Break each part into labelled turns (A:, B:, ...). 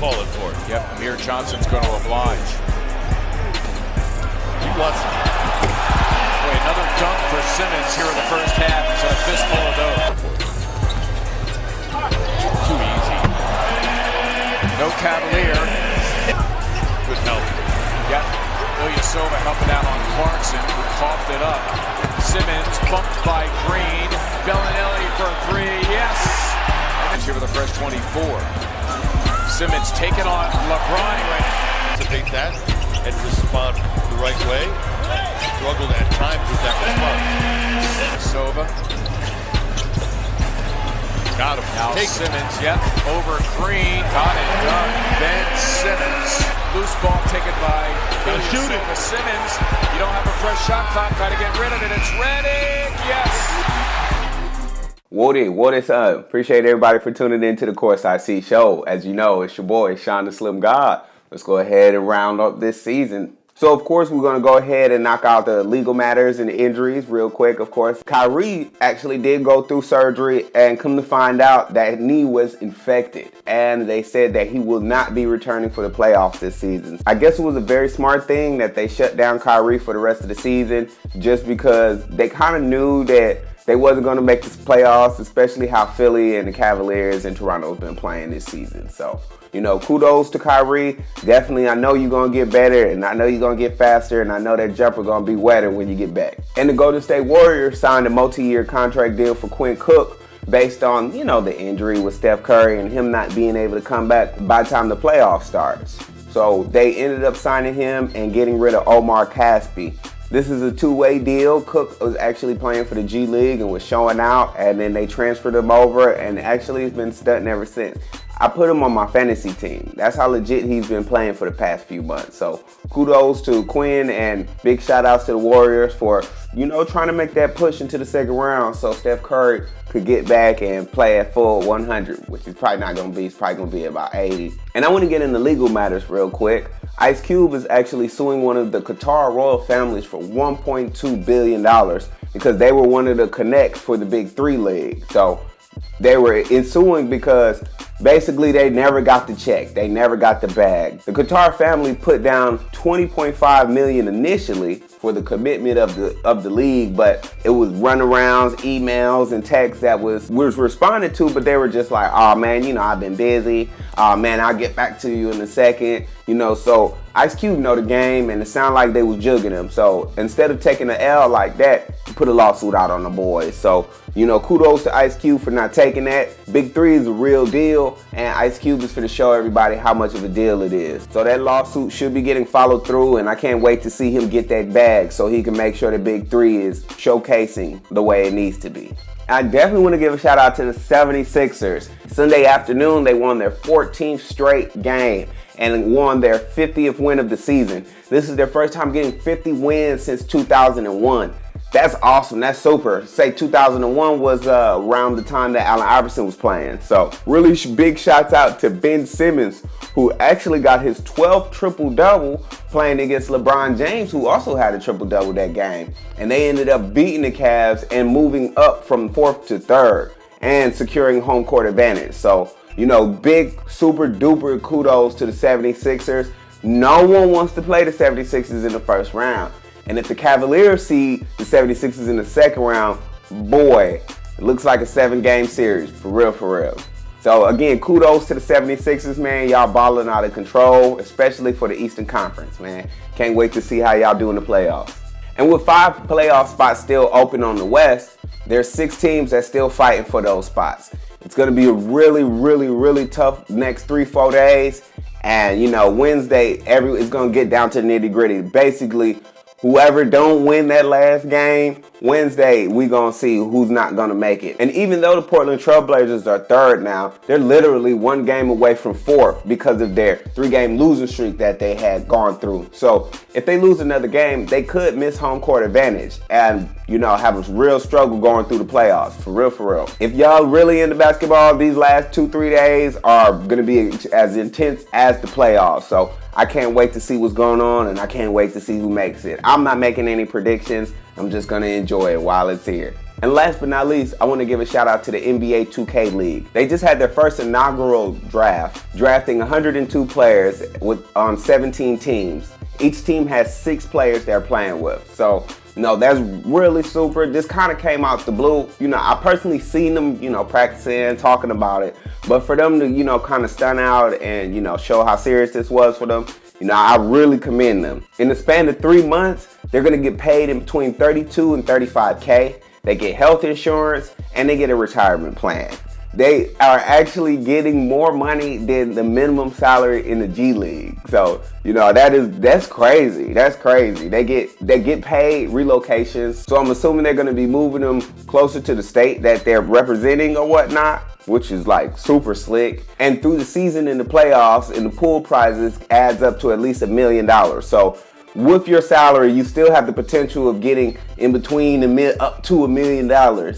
A: falling for it.
B: Yep, Amir Johnson's going to oblige.
A: He wants it.
B: Boy, another dunk for Simmons here in the first half. He's got a fistful of those. Too easy. No Cavalier.
A: Good help.
B: Yep, Ilyasova helping out on Clarkson, who coughed it up. Simmons bumped by Green. Bellinelli for three, yes! And here with a fresh 24. Simmons taking on LeBron right now.
A: Anticipate that and respond the right way. Struggled at times with that response.
B: Sova.
A: Got him.
B: Now Simmons, yep, over Green. Got it done. Ben Simmons. Loose ball taken by
A: shooting.
B: Simmons. You don't have a fresh shot clock. Got to get rid of it. It's Redick. Yes.
C: What is up? Appreciate everybody for tuning in to the Course IC show. As you know, it's your boy, Sean the Slim God. Let's go ahead and round up this season. So, of course, we're going to go ahead and knock out the legal matters and the injuries real quick, of course. Kyrie actually did go through surgery and come to find out that knee was infected. And they said that he will not be returning for the playoffs this season. I guess it was a very smart thing that they shut down Kyrie for the rest of the season just because they kind of knew that they wasn't going to make the playoffs, especially how Philly and the Cavaliers and Toronto have been playing this season. So, you know, kudos to Kyrie. Definitely, I know you're going to get better, and I know you're going to get faster, and I know that jumper going to be wetter when you get back. And the Golden State Warriors signed a multi-year contract deal for Quinn Cook based on, you know, the injury with Steph Curry and him not being able to come back by the time the playoffs starts. So they ended up signing him and getting rid of Omar Caspi. This is a two-way deal. Cook was actually playing for the G League and was showing out, and then they transferred him over, and actually he's been stunting ever since. I put him on my fantasy team. That's how legit he's been playing for the past few months. So kudos to Quinn, and big shout outs to the Warriors for, you know, trying to make that push into the second round so Steph Curry could get back and play at full 100, which is probably not going to be. It's probably going to be about 80. And I want to get into legal matters real quick. Ice Cube is actually suing one of the Qatar royal families for $1.2 billion because they were one of the connects for the Big Three League. So they were suing because basically they never got the check. They never got the bag. The Qatar family put down $20.5 million initially for the commitment of the league, but it was runarounds, emails, and texts that was responded to, but they were just like, oh man, you know, I've been busy. Man, I'll get back to you in a second. You know, so Ice Cube know the game, and it sounded like they was jugging him. So instead of taking the L like that, he put a lawsuit out on the boys. So, you know, kudos to Ice Cube for not taking that. Big Three is a real deal, and Ice Cube is for to show everybody how much of a deal it is. So that lawsuit should be getting followed through, and I can't wait to see him get that bag so he can make sure the Big Three is showcasing the way it needs to be. I definitely want to give a shout out to the 76ers. Sunday afternoon, they won their 14th straight game and won their 50th win of the season. This is their first time getting 50 wins since 2001. That's awesome. That's super. Say 2001 was around the time that Allen Iverson was playing. So really big shouts out to Ben Simmons, who actually got his 12th triple-double playing against LeBron James, who also had a triple-double that game. And they ended up beating the Cavs and moving up from 4th to 3rd and securing home court advantage. So, you know, big super duper kudos to the 76ers. No one wants to play the 76ers in the first round. And if the Cavaliers see the 76ers in the second round, boy, it looks like a 7-game series, for real, for real. So again, kudos to the 76ers, man. Y'all balling out of control, especially for the Eastern Conference, man. Can't wait to see how y'all do in the playoffs. And with 5 playoff spots still open on the West, there's 6 teams that's still fighting for those spots. It's going to be a really, really, really tough next 3-4 days. And, you know, Wednesday, it's going to get down to the nitty-gritty. Basically, whoever don't win that last game, Wednesday, we going to see who's not going to make it. And even though the Portland Trailblazers are 3rd now, they're literally 1 game away from 4th because of their 3-game losing streak that they had gone through. So if they lose another game, they could miss home court advantage and, you know, have a real struggle going through the playoffs. For real, for real. If y'all really into basketball, these last 2-3 days are going to be as intense as the playoffs. So I can't wait to see what's going on, and I can't wait to see who makes it. I'm not making any predictions. I'm just going to enjoy it while it's here. And last but not least, I want to give a shout out to the NBA 2K League. They just had their first inaugural draft, drafting 102 players on 17 teams. Each team has 6 players they're playing with. So, that's really super. This kind of came out the blue. I personally seen them, practicing, talking about it. But for them to, kind of stun out and, show how serious this was for them, I really commend them. In the span of 3 months, they're going to get paid in between $32 and $35K. They get health insurance and they get a retirement plan. They are actually getting more money than the minimum salary in the G League. So, that's crazy. That's crazy. They get paid relocations. So I'm assuming they're going to be moving them closer to the state that they're representing or whatnot, which is like super slick. And through the season in the playoffs and the pool prizes adds up to at least $1 million. So with your salary, you still have the potential of getting in between up to $1 million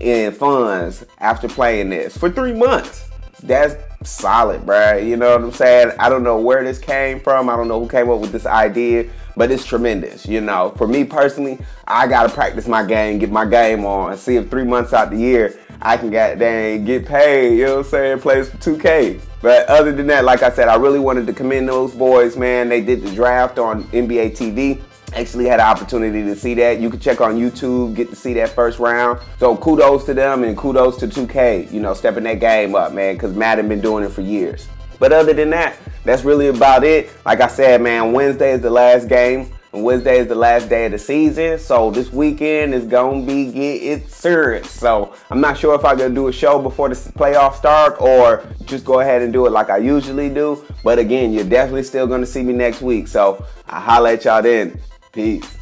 C: in funds after playing this for 3 months. That's solid, bruh. You know what I'm saying? I don't know where this came from. I don't know who came up with this idea, but it's tremendous. For me personally, I got to practice my game, get my game on, and see if 3 months out the year I can get paid, you know what I'm saying, plays for 2K. But other than that, like I said, I really wanted to commend those boys, man. They did the draft on NBA TV. Actually had an opportunity to see that. You can check on YouTube, get to see that first round. So kudos to them and kudos to 2K, stepping that game up, man, because Madden been doing it for years. But other than that, that's really about it. Like I said, man, Wednesday is the last game. And Wednesday is the last day of the season, so this weekend is gonna be it's serious. So I'm not sure if I'm gonna do a show before the playoffs start or just go ahead and do it like I usually do. But again, you're definitely still gonna see me next week. So I'll holla at y'all then. Peace.